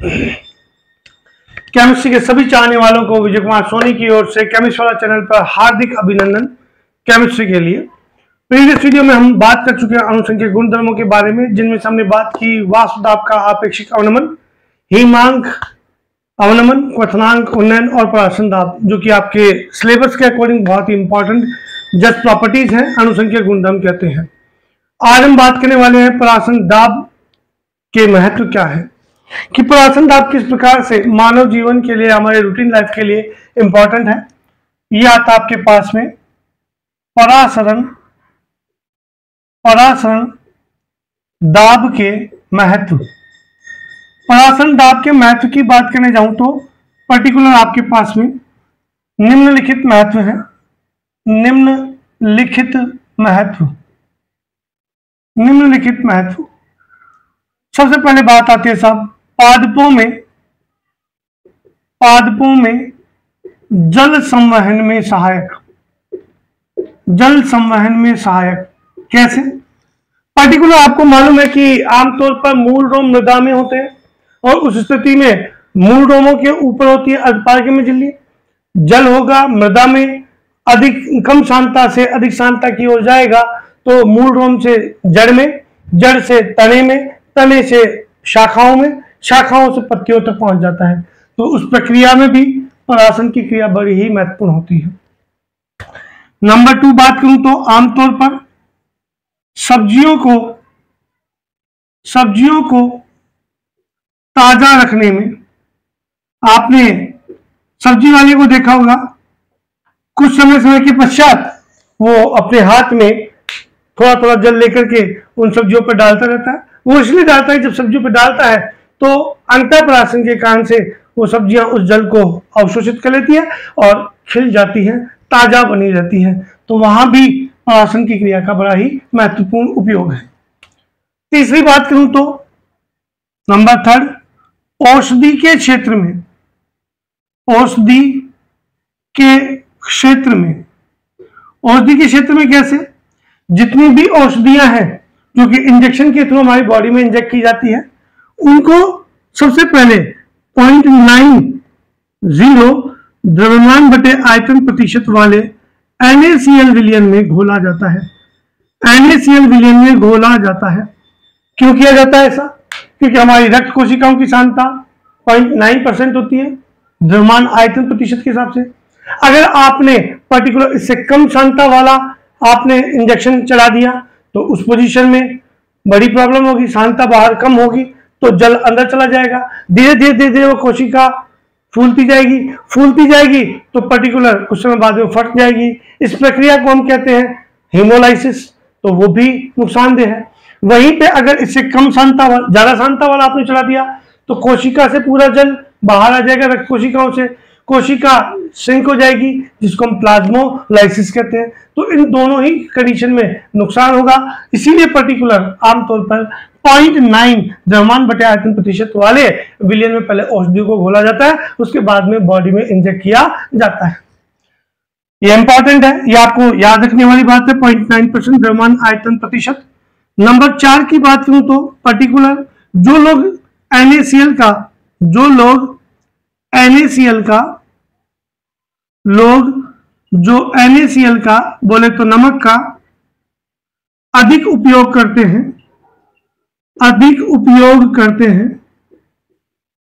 Chemistry के सभी चाहने वालों को विजय कुमार सोनी की ओर से केमिस्ट्री वाला चैनल पर हार्दिक अभिनंदन। केमिस्ट्री के लिए प्रीवियस वीडियो में हम बात कर चुके हैं अणुसंख्या गुणधर्मों के बारे में, जिनमें से हमने बात की वाष्प दाब का आपेक्षिक अवनमन, हिमांक अवनमन, क्वथनांक उन्नयन और परासन दाब, जो कि आपके सिलेबस के अकॉर्डिंग बहुत ही इंपॉर्टेंट जस्ट प्रॉपर्टीज हैं, अणुसंख्या गुणधर्म कहते हैं। आज हम बात करने वाले हैं परासन दाब के महत्व क्या है, कि परासन दाब किस प्रकार से मानव जीवन के लिए, हमारे रूटीन लाइफ के लिए इंपॉर्टेंट है। ये आता आपके पास में परासरण दाब के महत्व। परासरण दाब के महत्व की बात करने जाऊं तो पर्टिकुलर आपके पास में निम्नलिखित महत्व है। निम्नलिखित महत्व सबसे पहले बात आती है साहब पादपों में जल संवहन में सहायक। कैसे? पर्टिकुलर आपको मालूम है कि आमतौर पर मूल रोम मृदा में होते हैं और उस स्थिति में मूल रोमों के ऊपर होती है अर्धपारगम्य झिल्ली। जल होगा मृदा में, कम सांद्रता से अधिक सांद्रता की ओर जाएगा तो मूल रोम से जड़ में, जड़ से तने में, तने से शाखाओं में, शाखाओं से पत्तियों तक पहुंच जाता है। तो उस प्रक्रिया में भी परासन की क्रिया बड़ी ही महत्वपूर्ण होती है। नंबर 2 बात करूं तो आमतौर पर सब्जियों को ताजा रखने में, आपने सब्जी वाले को देखा होगा कुछ समय के पश्चात वो अपने हाथ में थोड़ा थोड़ा जल लेकर के उन सब्जियों पर डालता रहता है। वो इसलिए डालता है, जब सब्जियों पर डालता है तो अंतःपरासन के कारण से वो सब्जियां उस जल को अवशोषित कर लेती है और खिल जाती हैं, ताजा बनी रहती है। तो वहां भी परासन की क्रिया का बड़ा ही महत्वपूर्ण उपयोग है। तीसरी बात करूं तो नंबर 3 औषधि के क्षेत्र में कैसे? जितनी भी औषधियां हैं जो कि इंजेक्शन के थ्रू हमारी बॉडी में इंजेक्ट की जाती है, उनको सबसे पहले 0.90 द्रव्यमान बटे आयतन प्रतिशत वाले NaCl विलयन में घोला जाता है। क्यों किया जाता है ऐसा? क्योंकि हमारी रक्त कोशिकाओं की सांद्रता 0.9% होती है द्रव्यमान आयतन प्रतिशत के हिसाब से। अगर आपने पर्टिकुलर इससे कम सांद्रता वाला आपने इंजेक्शन चला दिया तो उस पोजीशन में बड़ी प्रॉब्लम होगी, सांद्रता बाहर कम होगी तो जल अंदर चला जाएगा। धीरे धीरे वो कोशिका फूलती जाएगी तो पर्टिकुलर कुछ समय बाद में फट जाएगी। इस प्रक्रिया को हम कहते हैं हीमोलाइसिस, तो वो भी नुकसानदेह है। वहीं पे अगर इससे कम सांद्रता वाला, ज्यादा सांद्रता वाला आपने चला दिया तो कोशिका से पूरा जल बाहर आ जाएगा, रक्त कोशिकाओं से कोशिका श्रिंक हो जाएगी, जिसको हम प्लाज्मोलाइसिस कहते हैं। तो इन दोनों ही कंडीशन में नुकसान होगा। इसीलिए पर्टिकुलर आमतौर पर 0.9 द्रव्यमान बटे आयतन प्रतिशत वाले विलयन में पहले औषधि को घोला जाता है, उसके बाद में बॉडी में इंजेक्ट किया जाता है। ये इंपॉर्टेंट है, ये आपको याद रखने वाली बात है। 0.9% द्रव्यमान आयतन प्रतिशत। नंबर 4 की बात करूं तो पर्टिकुलर जो लोग NaCl का बोले तो नमक का अधिक उपयोग करते हैं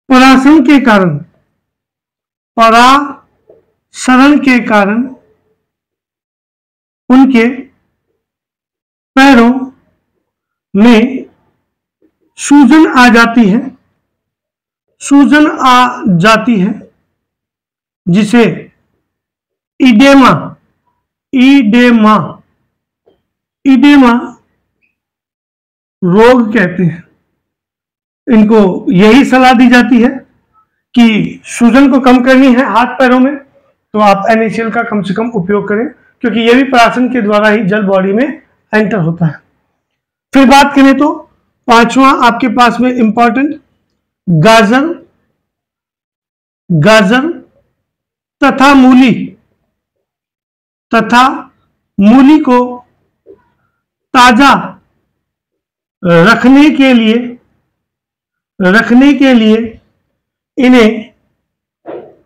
परासरण के कारण उनके पैरों में सूजन आ जाती है, जिसे इडेमा रोग कहते हैं। इनको यही सलाह दी जाती है कि सूजन को कम करनी है हाथ पैरों में तो आप NaCl का कम से कम उपयोग करें, क्योंकि यह भी परासन के द्वारा ही जल बॉडी में एंटर होता है। फिर बात करें तो 5वां आपके पास में इंपॉर्टेंट गाजर तथा मूली को ताजा रखने के लिए इन्हें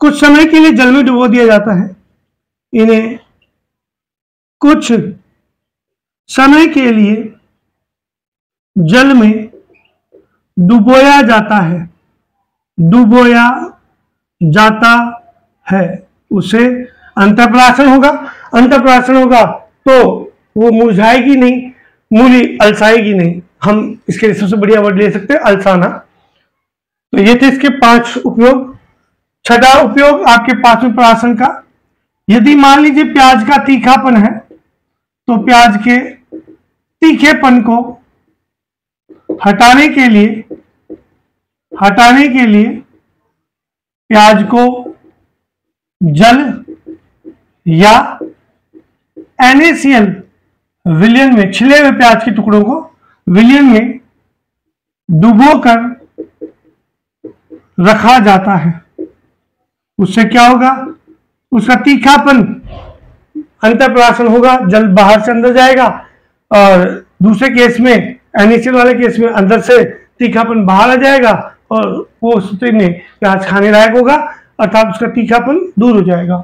कुछ समय के लिए जल में डुबो दिया जाता है। इन्हें कुछ समय के लिए जल में डुबोया जाता है, डुबोया जाता है। उसे अंतःप्राशन होगा। अंतःप्राशन होगा तो वो मुरझाएगी नहीं, मूली अलसाएगी नहीं। हम इसके लिए सबसे बढ़िया वर्ड ले सकते हैं अलसाना। तो ये थे इसके 5 उपयोग। छठा उपयोग आपके पास में प्राशन का, यदि मान लीजिए प्याज का तीखापन है तो प्याज के तीखेपन को हटाने के लिए प्याज को जल या NaCl विलयन में, छिले हुए प्याज के टुकड़ों को विलयन में डुबोकर रखा जाता है। उससे क्या होगा, उसका तीखापन अंतःप्राशन होगा, जल बाहर से अंदर जाएगा, और दूसरे केस में NaCl वाले केस में अंदर से तीखापन बाहर आ जाएगा और वो स्थिति में प्याज खाने लायक होगा, अर्थात उसका तीखापन दूर हो जाएगा।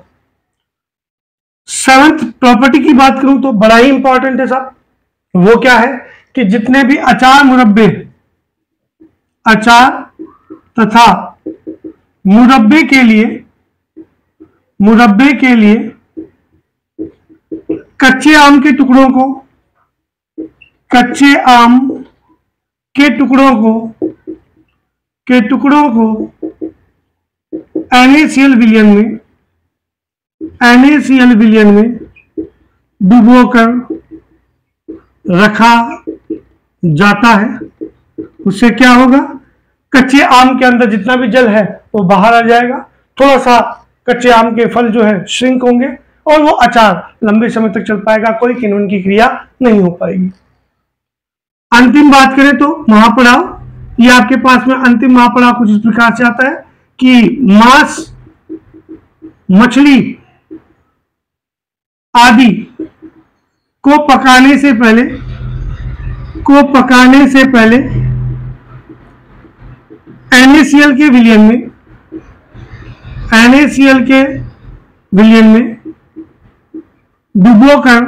7th प्रॉपर्टी की बात करूं तो बड़ा ही इंपॉर्टेंट है साहब। वो क्या है कि जितने भी अचार, मुरब्बे, अचार तथा मुरब्बे के लिए कच्चे आम के टुकड़ों को NaCl विलयन में डुबोकर रखा जाता है। उससे क्या होगा, कच्चे आम के अंदर जितना भी जल है वो बाहर आ जाएगा, थोड़ा सा कच्चे आम के फल जो है श्रिंक होंगे और वो अचार लंबे समय तक चल पाएगा, कोई किण्वन की क्रिया नहीं हो पाएगी। अंतिम बात करें तो महापड़ाव, ये आपके पास में अंतिम महापड़ाव कुछ इस प्रकार से आता है कि मांस, मछली आदि को पकाने से पहले NaCl के विलयन में डुबोकर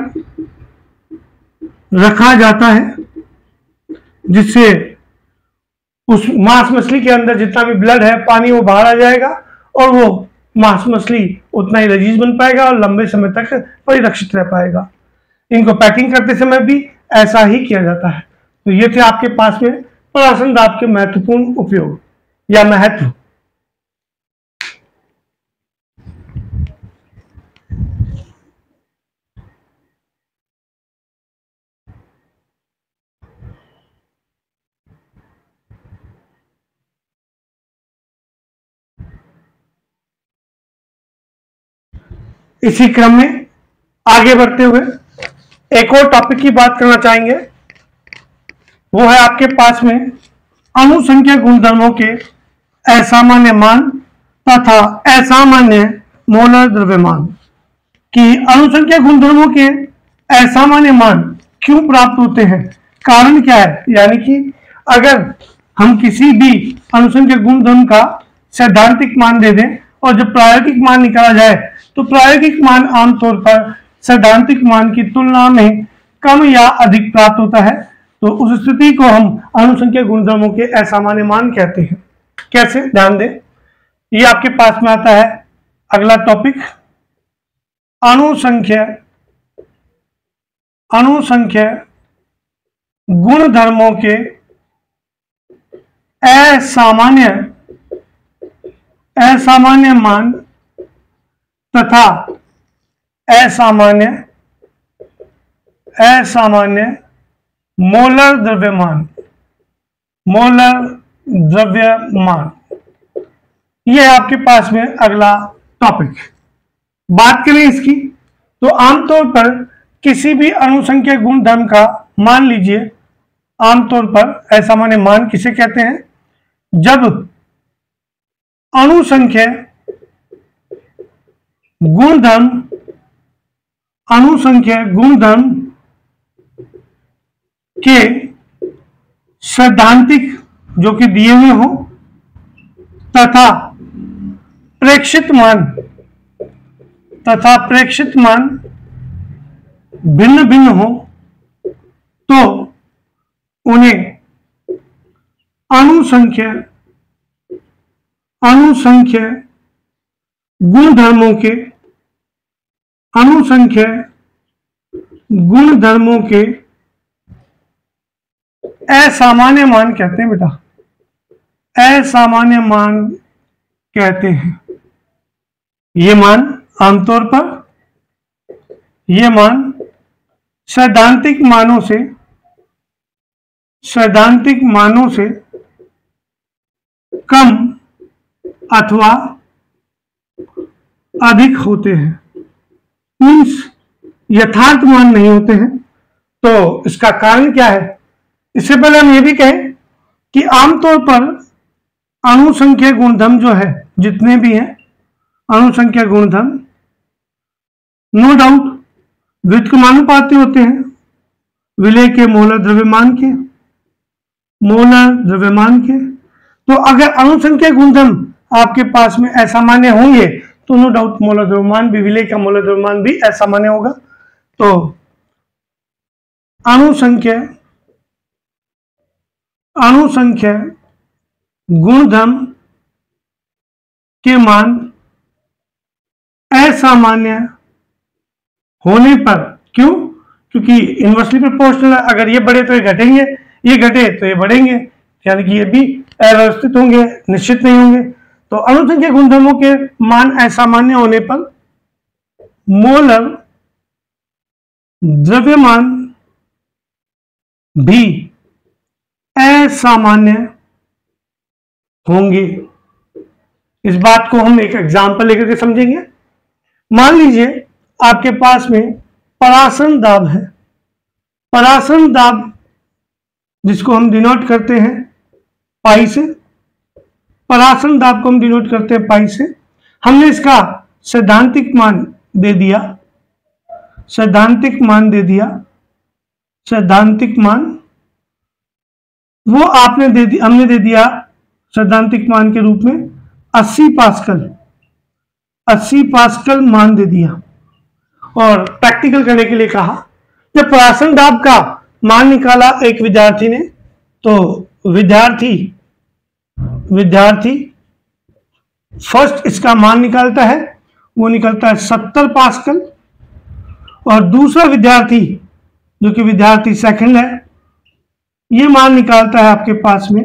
रखा जाता है, जिससे उस मांस मछली के अंदर जितना भी ब्लड है, पानी, वो बाहर आ जाएगा और वो मांस मछली उतना ही लजीज बन पाएगा और लंबे समय तक परिरक्षित रह पाएगा। इनको पैकिंग करते समय भी ऐसा ही किया जाता है। तो ये थे आपके पास में प्राशन दाब के महत्वपूर्ण उपयोग या महत्व। इसी क्रम में आगे बढ़ते हुए एक और टॉपिक की बात करना चाहेंगे। वो है आपके पास में अणुसंख्या गुणधर्मों के असामान्य मान तथा असामान्य मोलर द्रव्यमान। कि अणुसंख्या गुणधर्मों के असामान्य मान क्यों प्राप्त होते हैं, कारण क्या है। यानी कि अगर हम किसी भी अणुसंख्या गुणधर्म का सैद्धांतिक मान दे दें और जब प्रायोगिक मान निकाला जाए तो प्रायोगिक मान आमतौर पर सैद्धांतिक मान की तुलना में कम या अधिक प्राप्त होता है, तो उस स्थिति को हम अणुसंख्या गुणधर्मों के असामान्य मान कहते हैं। कैसे, ध्यान दें, ये आपके पास में आता है अगला टॉपिक, अणुसंख्या गुणधर्मों के असामान्य मान तथा असामान्य मोलर द्रव्यमान। यह है आपके पास में अगला टॉपिक। बात करें इसकी तो आमतौर पर किसी भी अणुसंख्या गुणधर्म का, मान लीजिए आमतौर पर असामान्य मान किसे कहते हैं, जब अणुसंख्या गुणधर्म के सैद्धांतिक जो कि दिए हुए हो तथा प्रेक्षित मान तथा प्रेक्षित मान भिन्न भिन्न हो तो उन्हें अनुसंख्य गुणधर्मों के असामान्य मान कहते हैं बेटा, असामान्य मान कहते हैं। ये मान आमतौर पर ये मान सैद्धांतिक मानों से कम अथवा अधिक होते हैं, मीन्स यथार्थ मान नहीं होते हैं। तो इसका कारण क्या है? इससे पहले हम ये भी कहें कि आमतौर पर अनुसंख्यक गुणधर्म जो है, जितने भी हैं अनुसंख्यक गुणधर्म, नो डाउट व्युत्क्रमानुपाती होते हैं विलेय के मोलर द्रव्यमान के। तो अगर अनुसंख्यक गुणधर्म आपके पास में असामान्य होंगे तो नो डाउट मोलर द्रव्यमान भी, विलेय का मोलर द्रव्यमान भी असामान्य होगा। तो अनुसंख्य गुणधर्म के मान असामान्य होने पर, क्यों? क्योंकि इनवर्सली प्रोपोर्शनल है, अगर ये बढ़े तो ये घटेंगे, ये घटे तो ये बढ़ेंगे, यानी कि ये भी अव्यवस्थित होंगे, निश्चित नहीं होंगे। तो अनुसंख्यक गुणधर्मों के मान असामान्य होने पर मोलर द्रव्यमान भी असामान्य होंगे। इस बात को हम एक एग्जांपल लेकर के समझेंगे। मान लीजिए आपके पास में परासरण दाब है, परासरण दाब जिसको हम डिनोट करते हैं पाई से, परासरण दाब को हम डिनोट करते हैं पाई से। हमने इसका सैद्धांतिक मान दे दिया, सैद्धांतिक मान वो आपने दे दिया, हमने दे दिया सैद्धांतिक मान के रूप में 80 पास्कल मान दे दिया। और प्रैक्टिकल करने के लिए कहा, जब परासरण दाब का मान निकाला एक विद्यार्थी ने, तो विद्यार्थी फर्स्ट इसका मान निकालता है, वो निकलता है 70 पास्कल, और दूसरा विद्यार्थी जो कि विद्यार्थी सेकंड है, ये मान निकालता है आपके पास में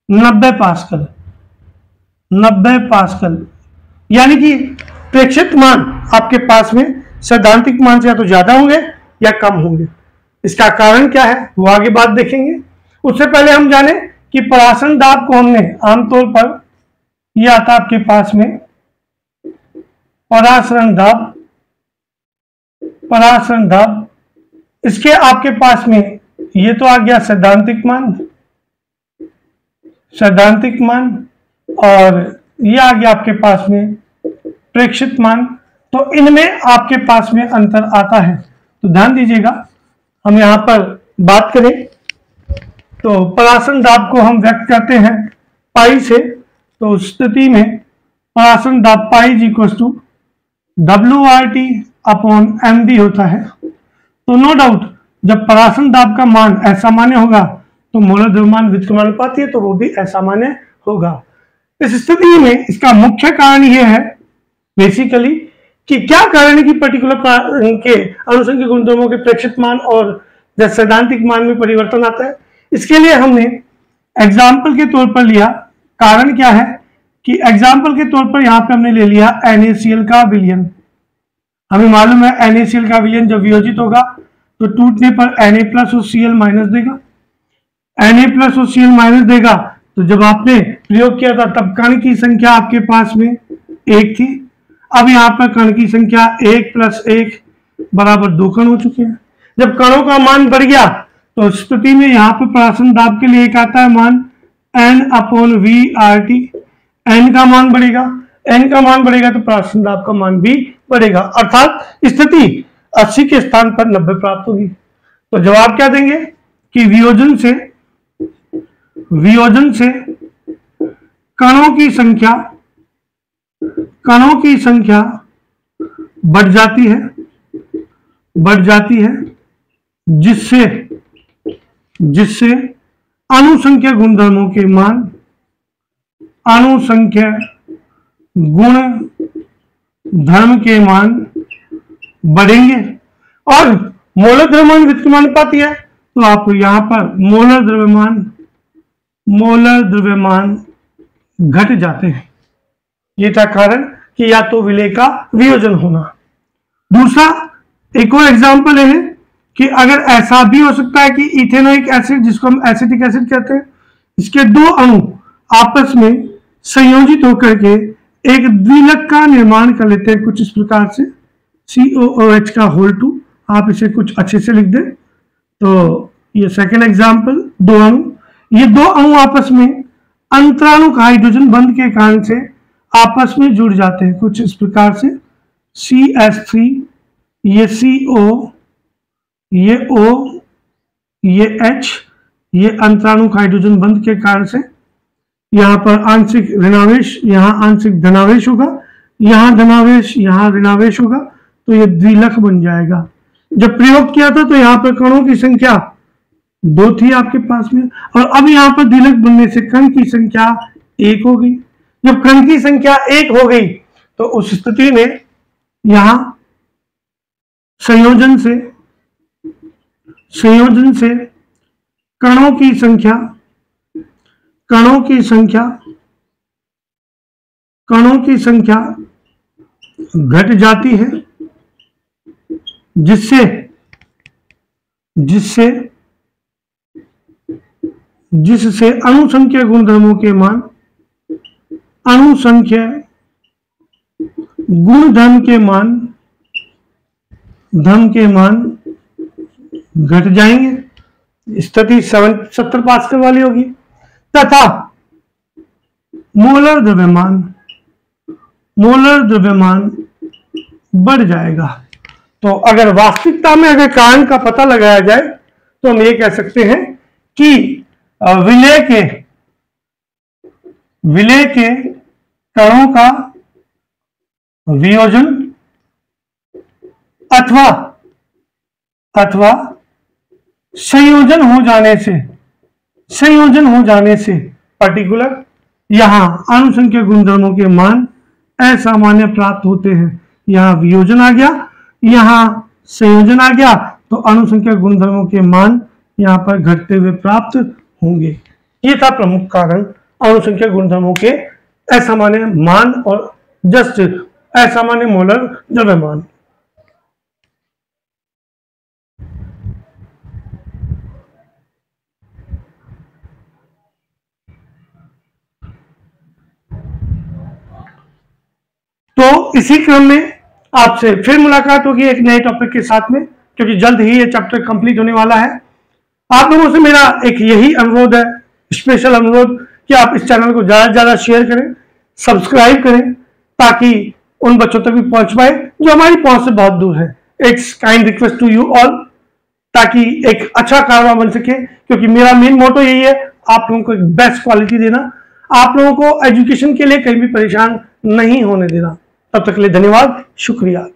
90 पास्कल। यानी कि प्रेक्षित मान आपके पास में सैद्धांतिक मान से या तो ज्यादा होंगे या कम होंगे। इसका कारण क्या है वो आगे बात देखेंगे। उससे पहले हम जाने कि परासरण दाब को हमने आमतौर पर, यह आता आपके पास में परासरण दाब, इसके आपके पास में ये तो आ गया सैद्धांतिक मान, और ये आ गया आपके पास में प्रेक्षित मान। तो इनमें आपके पास में अंतर आता है। तो ध्यान दीजिएगा, हम यहां पर बात करें तो परासरण दाब को हम व्यक्त करते हैं पाई से। तो उस स्थिति में परासरण दाब पाई WRT अपॉन MV होता है। तो नो डाउट जब परासरण दाब का मान असामान्य होगा तो मोलर द्रव्यमान व्युत्क्रमानुपाती है, तो वो भी असामान्य होगा। इस स्थिति में इसका मुख्य कारण यह है बेसिकली कि क्या कारण है कि पर्टिकुलर के अनुसंख्यक गुणधर्मों के प्रेक्षित मान और सैद्धांतिक मान में परिवर्तन आता है। इसके लिए हमने एग्जाम्पल के तौर पर लिया। कारण क्या है कि एग्जाम्पल के तौर पर यहां पे हमने ले लिया NaCl का विलयन। हमें मालूम है NaCl का विलयन जब वियोजित होगा तो टूटने पर Na+ और Cl- देगा, Na+ और Cl- देगा। तो जब आपने प्रयोग किया था तब कण की संख्या आपके पास में 1 थी। अब यहाँ पर कण की संख्या 1 + 1 बराबर 2 कण हो चुके हैं। जब कणों का मान बढ़ गया तो स्थिति में यहाँ पर परासरण दाब के लिए एक आता है मान N/VRT। N का मान बढ़ेगा, N का मान बढ़ेगा तो परासरण दाब का मान भी बढ़ेगा, अर्थात स्थिति 80 के स्थान पर 90 प्राप्त होगी। तो जवाब क्या देंगे कि वियोजन से कणों की संख्या कणों की संख्या बढ़ जाती है जिससे अणुसंख्या गुणधर्मों के मान अणुसंख्या गुण धर्म के मान बढ़ेंगे। और मोलर द्रव्यमान व्युत्क्रमानुपात है, तो आप यहां पर मोलर द्रव्यमान घट जाते हैं। ये था कारण कि या तो विलय का वियोजन होना। दूसरा एक और एग्जांपल है कि अगर ऐसा भी हो सकता है कि इथेनोइक एसिड, जिसको हम एसिटिक एसिड कहते हैं, इसके दो अणु आपस में संयोजित होकर के एक द्विलक का निर्माण कर लेते हैं कुछ इस प्रकार से, COOH का होल 2। आप इसे कुछ अच्छे से लिख दें। तो ये सेकंड एग्जांपल, दो अणु, ये दो अणु आपस में अंतराणुक हाइड्रोजन बंध के कारण से आपस में जुड़ जाते हैं कुछ इस प्रकार से, CH3, ये CO, ये O, ये H, ये अंतराणुक हाइड्रोजन बंध के कारण से यहां पर आंशिक ऋणावेश, यहां आंशिक धनावेश होगा, यहां धनावेश, यहां ऋणावेश होगा, तो ये द्विलक बन जाएगा। जब प्रयोग किया था तो यहां पर कणों की संख्या 2 थी आपके पास में, और अब यहां पर द्विलक बनने से कण की संख्या 1 हो गई। जब कण की संख्या 1 हो गई तो उस स्थिति में यहां संयोजन से कणों की संख्या घट जाती है, जिससे अणुसंख्या गुणधर्मों के मान धर्म के मान घट जाएंगे। स्थिति 70 पास्कल वाली होगी। तथा मोलर द्रव्यमान बढ़ जाएगा। तो अगर वास्तविकता में अगर कारण का पता लगाया जाए तो हम ये कह सकते हैं कि विलय के कणों का वियोजन अथवा संयोजन हो जाने से पर्टिकुलर यहां अणुसंख्या गुणधर्मों के मान असामान्य प्राप्त होते हैं। यहां वियोजन आ गया, यहां संयोजन आ गया, तो अणुसंख्या गुणधर्मों के मान यहां पर घटते हुए प्राप्त होंगे। ये था प्रमुख कारण अणुसंख्या गुणधर्मों के असामान्य मान और जस्ट असामान्य मोलर द्रव्यमान। तो इसी क्रम में आपसे फिर मुलाकात होगी एक नए टॉपिक के साथ में, क्योंकि जल्द ही ये चैप्टर कंप्लीट होने वाला है। आप लोगों से मेरा एक यही अनुरोध है, स्पेशल अनुरोध, कि आप इस चैनल को ज्यादा से ज्यादा शेयर करें, सब्सक्राइब करें, ताकि उन बच्चों तक भी पहुंच पाए जो हमारी पहुंच से बहुत दूर है। It's kind request to you all, ताकि एक अच्छा कारवा बन सके, क्योंकि मेरा मेन मोटो यही है, आप लोगों को एक बेस्ट क्वालिटी देना, आप लोगों को एजुकेशन के लिए कहीं भी परेशान नहीं होने देना। तब तक के लिए धन्यवाद, शुक्रिया।